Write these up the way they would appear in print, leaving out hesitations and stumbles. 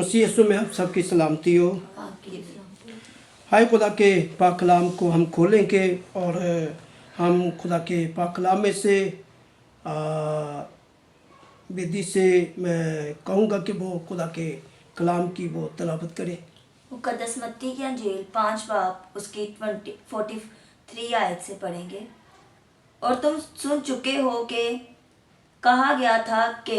मसीह यीशु में आप सबकी सलामती हो। आपकी सलामती। हाय खुदा के पाक कलाम को हम खोलेंगे और हम खुदा के पाक कलाम में से विधि से मैं कहूँगा कि वो खुदा के कलाम की वो तलावत करें। मुकद्दस मत्ती की अंजील 5 बाब उसकी 43 आयत से पढ़ेंगे। और तुम सुन चुके हो कि कहा गया था कि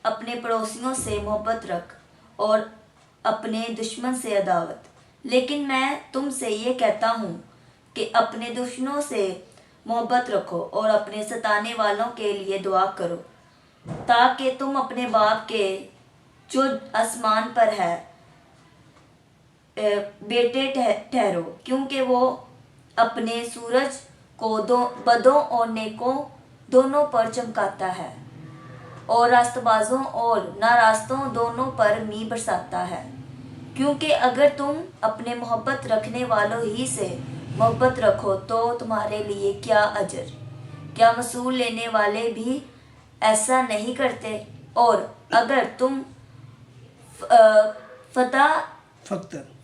अपने पड़ोसियों से मोहब्बत रख और अपने दुश्मन से अदावत। लेकिन मैं तुमसे ये कहता हूँ कि अपने दुश्मनों से मोहब्बत रखो और अपने सताने वालों के लिए दुआ करो, ताकि तुम अपने बाप के जो आसमान पर है बेटे ठहरो, क्योंकि वो अपने सूरज को बदों और नेकों दोनों पर चमकाता है और रास्तबाजों और नारास्तों दोनों पर मींह बरसाता है। क्योंकि अगर तुम अपने मोहब्बत रखने वालों ही से मोहब्बत रखो तो तुम्हारे लिए क्या अजर, क्या वसूल लेने वाले भी ऐसा नहीं करते? और अगर तुम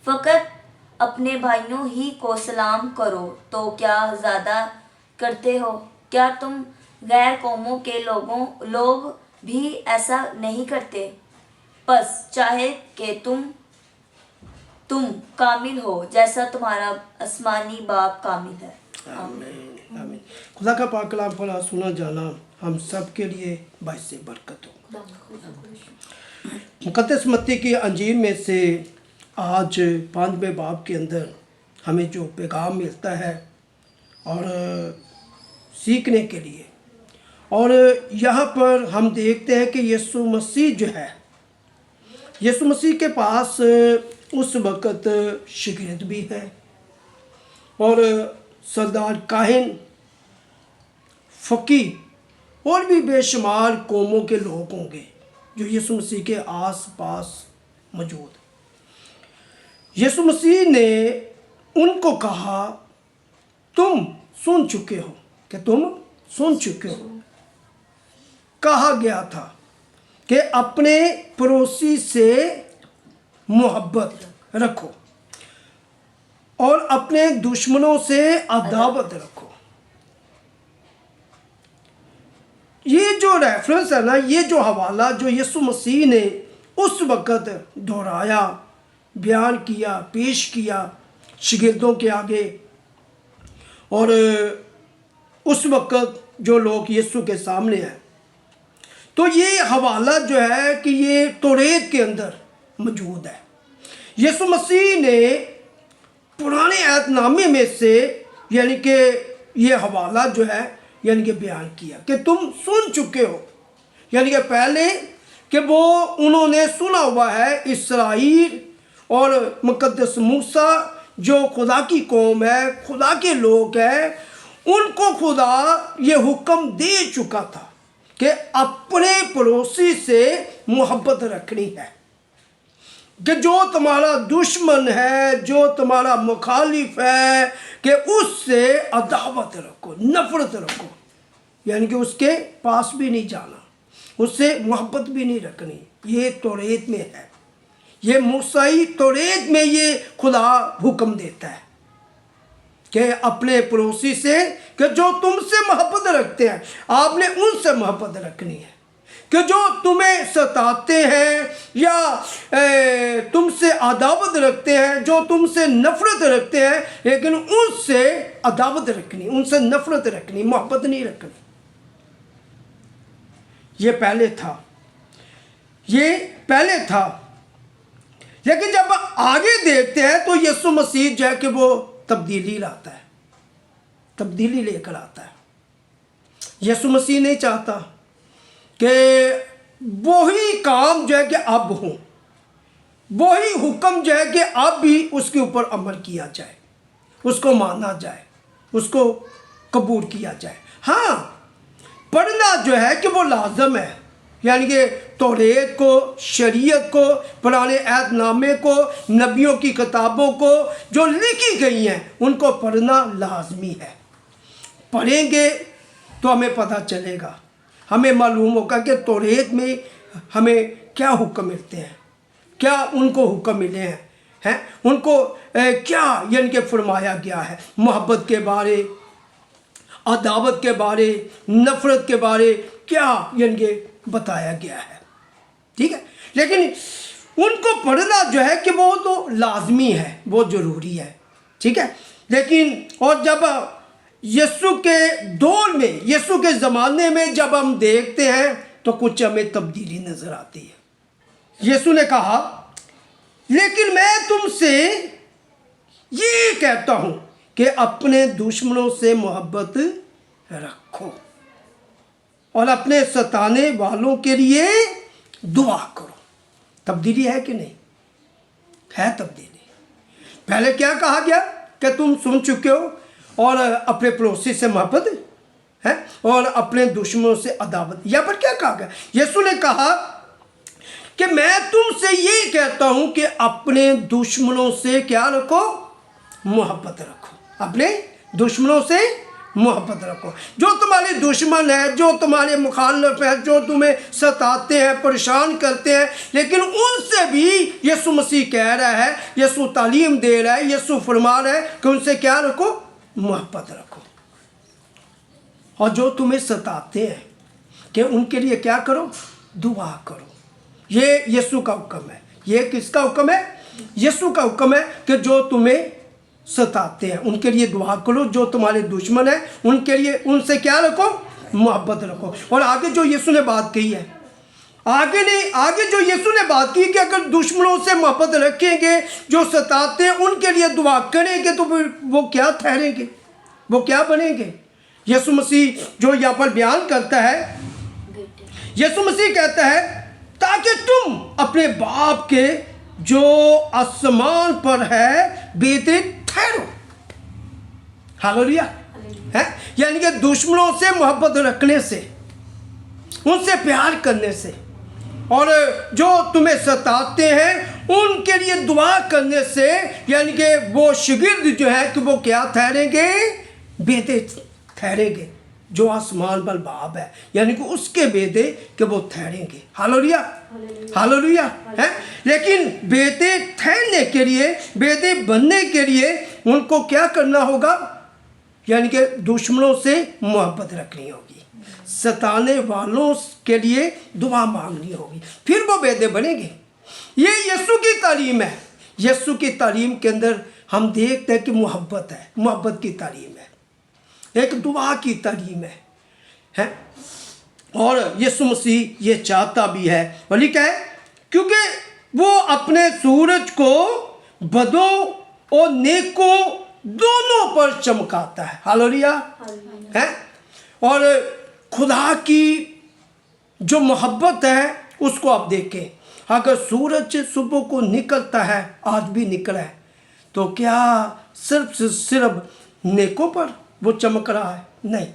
फकत अपने भाइयों ही को सलाम करो तो क्या ज़्यादा करते हो? क्या तुम गैर कौमों के लोग भी ऐसा नहीं करते? बस चाहे कि तुम कामिल हो जैसा तुम्हारा आसमानी बाप कामिल है। आमीन आमीन। खुदा का पाक कलाम पढ़ा सुना जाना हम सब के लिए बाइस से बरकत हो। मुकद्दस मत्ती की अंजील में से आज 5वें बाब के अंदर हमें जो पैगाम मिलता है और सीखने के लिए, और यहाँ पर हम देखते हैं कि यीशु मसीह जो है, यीशु मसीह के पास उस वक़्त शिगिर्द भी है और सरदार काहिन, फ़कीह और भी बेशुमार कौमों के लोग होंगे जो यीशु मसीह के आस पास मौजूद। यीशु मसीह ने उनको कहा, तुम सुन चुके हो कि तुम सुन चुके हो, कहा गया था कि अपने पड़ोसी से मोहब्बत रखो और अपने दुश्मनों से अदावत रखो। ये जो रेफरेंस है ना, ये जो हवाला जो यीशु मसीह ने उस वक़्त दोहराया, बयान किया, पेश किया शिगिर्दों के आगे, और उस वक़्त जो लोग यीशु के सामने हैं, तो ये हवाला जो है कि ये तौरात के अंदर मौजूद है। यीशु मसीह ने पुराने अहदनामे में से यानी कि ये हवाला जो है यानी कि बयान किया कि तुम सुन चुके हो, यानी कि पहले कि वो उन्होंने सुना हुआ है इस्राएल और मुकद्दस मूसा जो खुदा की कौम है, खुदा के लोग हैं, उनको खुदा ये हुक्म दे चुका था कि अपने पड़ोसी से मोहब्बत रखनी है, कि जो तुम्हारा दुश्मन है, जो तुम्हारा मुखालिफ है, कि उससे अदावत रखो, नफरत रखो, यानी कि उसके पास भी नहीं जाना, उससे मोहब्बत भी नहीं रखनी। ये तौरात में है, ये मूसाई तौरात में ये खुदा हुक्म देता है कि अपने पड़ोसी से, कि जो तुमसे मोहब्बत रखते हैं आपने उनसे मोहब्बत रखनी है, कि जो तुम्हें सताते हैं या तुमसे अदावत रखते हैं, जो तुमसे नफ़रत रखते हैं, लेकिन उनसे अदावत रखनी, उनसे नफ़रत रखनी, मोहब्बत नहीं रखनी। ये पहले था, ये पहले था। लेकिन जब आगे देखते हैं तो यीशु मसीह जो है कि वो तब्दीली लाता है, तब्दीली लेकर आता है। यीशु मसीह नहीं चाहता कि वही काम जो है कि अब हो, वही हुक्म जो है कि अब भी उसके ऊपर अमल किया जाए, उसको माना जाए, उसको कबूल किया जाए। हाँ, पढ़ना जो है कि वो लाजम है, यानी कि तौरात को, शरीयत को, पुराने अहदनामे को, नबियों की किताबों को जो लिखी गई हैं उनको पढ़ना लाजमी है। पढ़ेंगे तो हमें पता चलेगा, हमें मालूम होगा कि तौरात में हमें क्या हुक्म मिलते हैं, क्या उनको हुक्म मिले हैं उनको क्या यानी कि फरमाया गया है, मोहब्बत के बारे, अदावत के बारे, नफ़रत के बारे क्या यानी कि बताया गया है। ठीक है, लेकिन उनको पढ़ना जो है कि वो तो लाजमी है, वो ज़रूरी है। ठीक है, लेकिन और जब यीशु के दौर में, यीशु के ज़माने में जब हम देखते हैं तो कुछ हमें तब्दीली नज़र आती है। यीशु ने कहा, लेकिन मैं तुमसे ये कहता हूँ कि अपने दुश्मनों से मोहब्बत रखो और अपने सताने वालों के लिए दुआ करो। तब्दीली है कि नहीं? है तब्दीली। पहले क्या कहा गया कि तुम सुन चुके हो और अपने पड़ोसी से मोहब्बत है और अपने दुश्मनों से अदावत। यहाँ पर क्या कहा गया? यीशु ने कहा कि मैं तुमसे ये कहता हूँ कि अपने दुश्मनों से क्या रखो? मोहब्बत रखो। अपने दुश्मनों से मोहब्बत रखो। जो तुम्हारे दुश्मन है, जो तुम्हारे मुखालिफ है, जो तुम्हें सताते हैं, परेशान करते हैं, लेकिन उनसे भी यीशु मसीह कह रहा है, यीशु तालीम दे रहा है, यीशु फरमा रहा है कि उनसे क्या रखो? मोहब्बत रखो। और जो तुम्हें सताते हैं कि उनके लिए क्या करो? दुआ करो। ये यीशु का हुक्म है। ये किसका हुक्म है? यीशु का हुक्म है कि जो तुम्हें सताते हैं उनके लिए दुआ करो, जो तुम्हारे दुश्मन है उनके लिए, उनसे क्या रखो? मोहब्बत रखो। और आगे जो यीशु ने बात कही है, आगे जो यीशु ने बात की कि अगर दुश्मनों से मोहब्बत रखेंगे, जो सताते हैं उनके लिए दुआ करेंगे, तो फिर वो क्या ठहरेंगे? वो क्या बनेंगे? यीशु मसीह जो यहाँ पर बयान करता है, यीशु मसीह कहता है ताकि तुम अपने बाप के जो आसमान पर है बेटे ठहरो। हालेलुया। है यानी कि दुश्मनों से मोहब्बत रखने से, उनसे प्यार करने से, और जो तुम्हें सताते हैं उनके लिए दुआ करने से, यानी कि वो शागिर्द जो है कि वो क्या ठहरेंगे? बेटे ठहरेंगे जो आसमान पर बाप है, यानी कि उसके बेटे कि वो ठहरेंगे। Hallelujah, hallelujah. है लेकिन बेटे ठहरने के लिए, बेटे बनने के लिए उनको क्या करना होगा? यानी कि दुश्मनों से मोहब्बत रखनी होगी, सताने वालों के लिए दुआ मांगनी होगी, फिर वो बेटे बनेंगे। ये यीशु की तालीम है। यीशु की तालीम के अंदर हम देखते हैं कि मोहब्बत है, मोहब्बत की तालीम है, एक दुआ की तालीम है। और यीशु मसीह ये चाहता भी है, और लिखा है क्योंकि वो अपने सूरज को बदों और नेकों दोनों पर चमकाता है। हालेलुया। है और खुदा की जो मोहब्बत है उसको आप देखें, अगर सूरज सुबह को निकलता है, आज भी निकला है, तो क्या सिर्फ नेकों पर वो चमक रहा है? नहीं,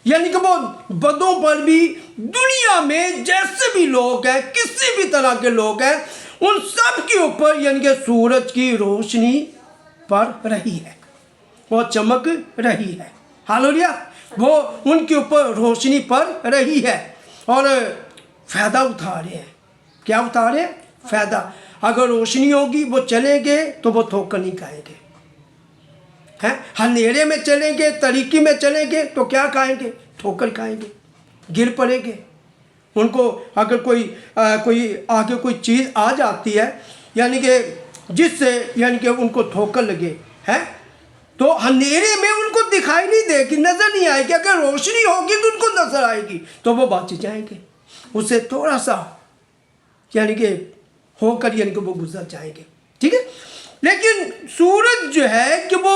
यानी कि वो बदों पर भी, दुनिया में जैसे भी लोग हैं, किसी भी तरह के लोग हैं, उन सब के ऊपर यानी कि सूरज की रोशनी पर रही है, वो चमक रही है। हालेलुया। वो उनके ऊपर रोशनी पर रही है और फ़ायदा उठा रहे हैं। क्या उठा रहे हैं? फ़ायदा। अगर रोशनी होगी वो चलेंगे तो वो ठोकर नहीं खाएंगे, हैं? अंधेरे में चलेंगे, तरीकी में चलेंगे तो क्या खाएंगे? ठोकर खाएंगे, गिर पड़ेंगे। उनको अगर कोई आगे कोई चीज़ आ जाती है, यानी कि जिससे यानी कि उनको ठोकर लगे, हैं, तो अंधेरे में उनको दिखाई नहीं देगी, नज़र नहीं आएगी। अगर रोशनी होगी तो उनको नज़र आएगी, तो वो बच जाएंगे, उससे थोड़ा सा यानी कि होकर यानी कि वो गुजर जाएंगे। ठीक है, लेकिन सूरज जो है कि वो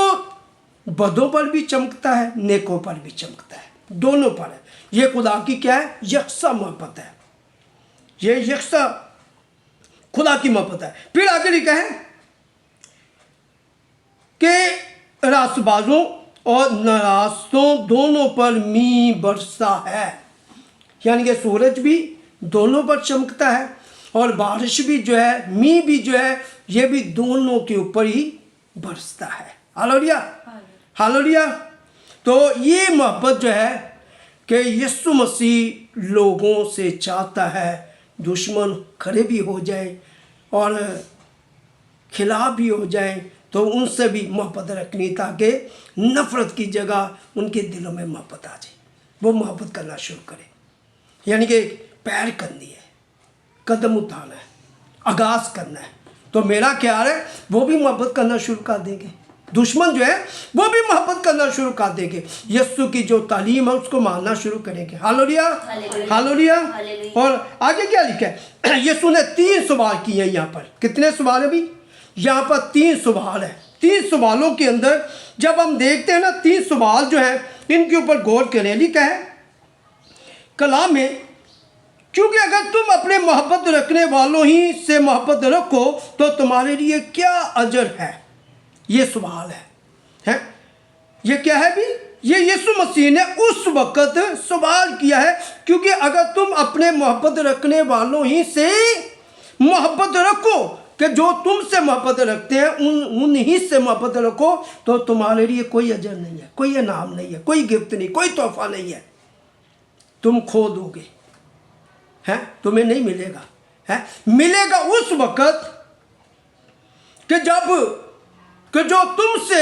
बदों पर भी चमकता है, नेकों पर भी चमकता है, दोनों पर है। ये खुदा की क्या है? यकसा मोहब्बत है। ये यकसा खुदा की मोहब्बत है। फिर आगे लिखा है कि रास्तबाजों और नारास्तों दोनों पर मी बरसा है, यानी कि सूरज भी दोनों पर चमकता है और बारिश भी जो है, मी भी जो है, ये भी दोनों के ऊपर ही बरसता है। Hallelujah, hallelujah. तो ये मोहब्बत जो है कि यीशु मसीह लोगों से चाहता है, दुश्मन खड़े भी हो जाए और खिलाफ भी हो जाएं तो उनसे भी मोहब्बत रखनी, ताकि नफ़रत की जगह उनके दिलों में मोहब्बत आ जाए, वो मोहब्बत करना शुरू करें। यानी कि पैर करनी है, कदम उठाना है, आगाज़ करना है। तो मेरा ख्याल है वो भी मोहब्बत करना शुरू कर देंगे, दुश्मन जो है वो भी मोहब्बत करना शुरू कर देंगे। यीशु की जो तालीम है उसको मानना शुरू करेंगे। Hallelujah, hallelujah. और आगे क्या लिखा है? यीशु ने 3 सवाल किए हैं यहाँ पर। कितने सवाल है भाई? यहाँ पर 3 सवाल है। 3 सवालों के अंदर जब हम देखते हैं ना, 3 सवाल जो है इनके ऊपर गौर करें। लिखा है कलाम में, क्योंकि अगर तुम अपने मोहब्बत रखने वालों ही से मोहब्बत रखो तो तुम्हारे लिए क्या अजर है? ये सवाल है? ये क्या है भी? ये यीशु मसीह ने उस वक़्त सवाल किया है, क्योंकि अगर तुम अपने मोहब्बत रखने वालों ही से मोहब्बत रखो, कि जो तुमसे मोहब्बत रखते हैं उन ही से मोहब्बत रखो, तो तुम्हारे लिए कोई अजर नहीं है, कोई इनाम नहीं है, कोई गिफ्ट नहीं, कोई तोहफा नहीं है। तुम खो दोगे, है, तुम्हें नहीं मिलेगा। है, मिलेगा उस वक़्त कि जब कि जो तुमसे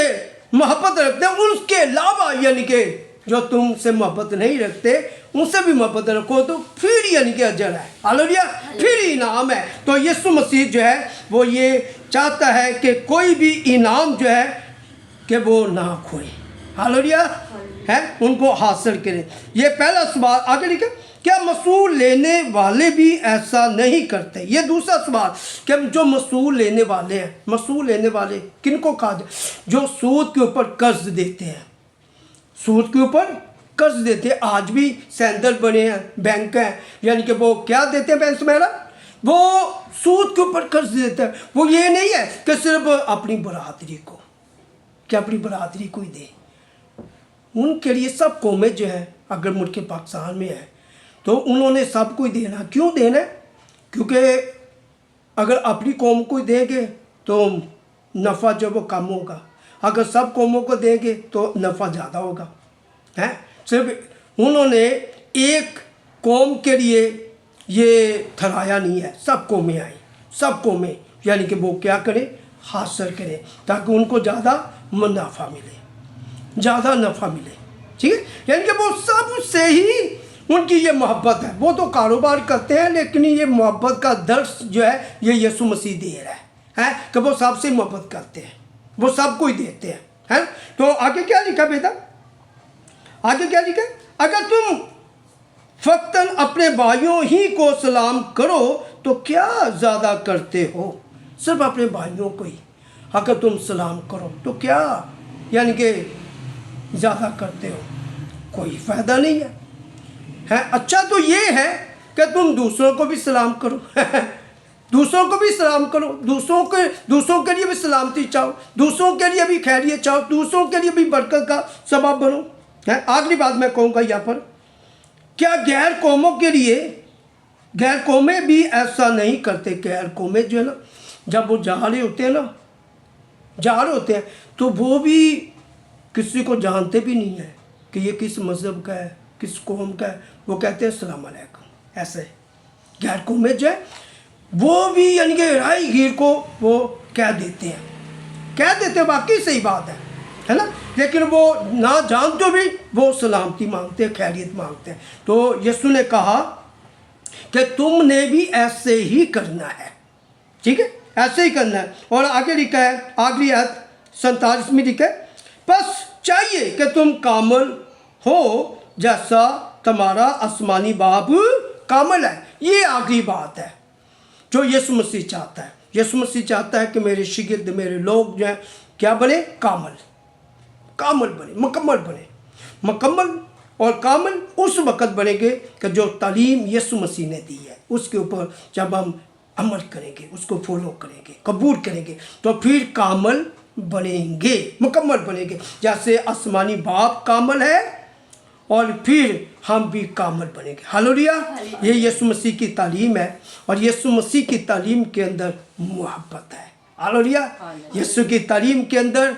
मोहब्बत रखते हैं उसके अलावा, यानी कि जो तुमसे मोहब्बत नहीं रखते उनसे भी मोहब्बत रखो, तो फिर यानी कि अजर है। हालेलुया, फिर इनाम है। तो यीशु मसीह जो है वो ये चाहता है कि कोई भी इनाम जो है कि वो ना खोए। हालेलुया, है, उनको हासिल करें। ये पहला सवाल। आगे लिखे, क्या मसूल लेने वाले भी ऐसा नहीं करते? ये दूसरा सवाल कि जो मसूल लेने वाले हैं, मसूल लेने वाले किनको कहा जाए? जो सूद के ऊपर कर्ज देते हैं, सूद के ऊपर कर्ज देते हैं। आज भी सेंटर बने हैं, बैंक हैं, यानी कि वो क्या देते हैं बैंक में, वो सूद के ऊपर कर्ज देते हैं। वो ये नहीं है कि सिर्फ अपनी बरादरी को, कि अपनी बरादरी को ही दे। उनके लिए सब कौमें जो है, अगर मुल्क पाकिस्तान में है तो उन्होंने सबको ही देना। क्यों देना? क्योंकि अगर अपनी कौम को ही देंगे तो नफ़ा जो वो कम होगा, अगर सब कौमों को देंगे तो नफ़ा ज़्यादा होगा। है, सिर्फ उन्होंने एक कौम के लिए ये ठहराया नहीं है, सब कौमें आई, सब कौमें यानी कि वो क्या करें, हासिल करें, ताकि उनको ज़्यादा मुनाफा मिले, ज़्यादा नफ़ा मिले। ठीक है, यानी कि वो सब से ही उनकी ये मोहब्बत है। वो तो कारोबार करते हैं, लेकिन ये मोहब्बत का दर्स जो है ये यीशु मसीह दे रहा है कि वो सबसे मोहब्बत करते हैं, वो सबको ही देते हैं। है, तो आगे क्या लिखा बेटा? आगे क्या लिखा? अगर तुम फक्तन अपने भाइयों ही को सलाम करो तो क्या ज़्यादा करते हो? सिर्फ अपने भाइयों को ही अगर तुम सलाम करो तो क्या यानी कि ज़्यादा करते हो? कोई फ़ायदा नहीं है। अच्छा तो ये है कि तुम दूसरों को भी सलाम करो दूसरों को भी सलाम करो, दूसरों के लिए भी सलामती चाहो, दूसरों के लिए भी खैरियत चाहो, दूसरों के लिए भी बरकत का सबब बनो। है, आखिरी बात मैं कहूँगा यहाँ पर, क्या गैर कौमों के लिए, गैर कौमें भी ऐसा नहीं करते? गैर कौमें जो है ना, जब वो जा रहे होते हैं ना, जा रहे होते हैं तो वो भी किसी को जानते भी नहीं है कि ये किस मज़हब का है, किस कौम का है। वो कहते हैं अस्सलाम वालेकुम। ऐसे गैर कौमें जो है वो भी यानी कि राहगीर को वो कह देते हैं, वाकई सही बात है ना, लेकिन वो ना जानते भी वो सलामती मांगते हैं, खैरियत मांगते हैं। तो यीशु ने कहा कि तुमने भी ऐसे ही करना है। ठीक है, ऐसे ही करना है। और आगे लिखा है, आखिरी आयत 47 में लिखा है, बस चाहिए कि तुम कामिल हो जैसा तुम्हारा आसमानी बाप कामिल है। ये आखिरी बात है जो यीशु मसीह चाहता है। यीशु मसीह चाहता है कि मेरे शिगिर्द, मेरे लोग जो हैं क्या बने? कामिल बने, मुकम्मल बने। मुकम्मल और कामिल उस वक़्त बनेंगे कि जो तालीम यीशु मसीह ने दी है उसके ऊपर जब हम अमल करेंगे, उसको फॉलो करेंगे, कबूल करेंगे, तो फिर कामिल बनेंगे, मुकम्मल बनेंगे। जैसे आसमानी बाप कामिल है और फिर हम भी कामिल बनेंगे। हालेलुया, ये यीशु मसीह की तालीम है और यीशु मसीह की तालीम के अंदर मोहब्बत है। हालेलुया, यीशु की तालीम के अंदर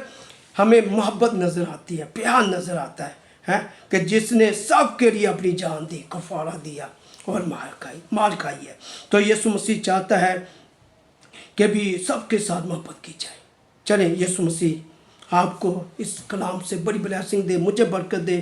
हमें मोहब्बत नज़र आती है, प्यार नज़र आता है कि जिसने सब के लिए अपनी जान दी, कफारा दिया और मार खाई है। तो यीशु मसीह चाहता है कि भी सबके साथ मोहब्बत की जाए। चलें, यीशु मसीह आपको इस कलाम से बड़ी ब्लेसिंग दे, मुझे बरकत दे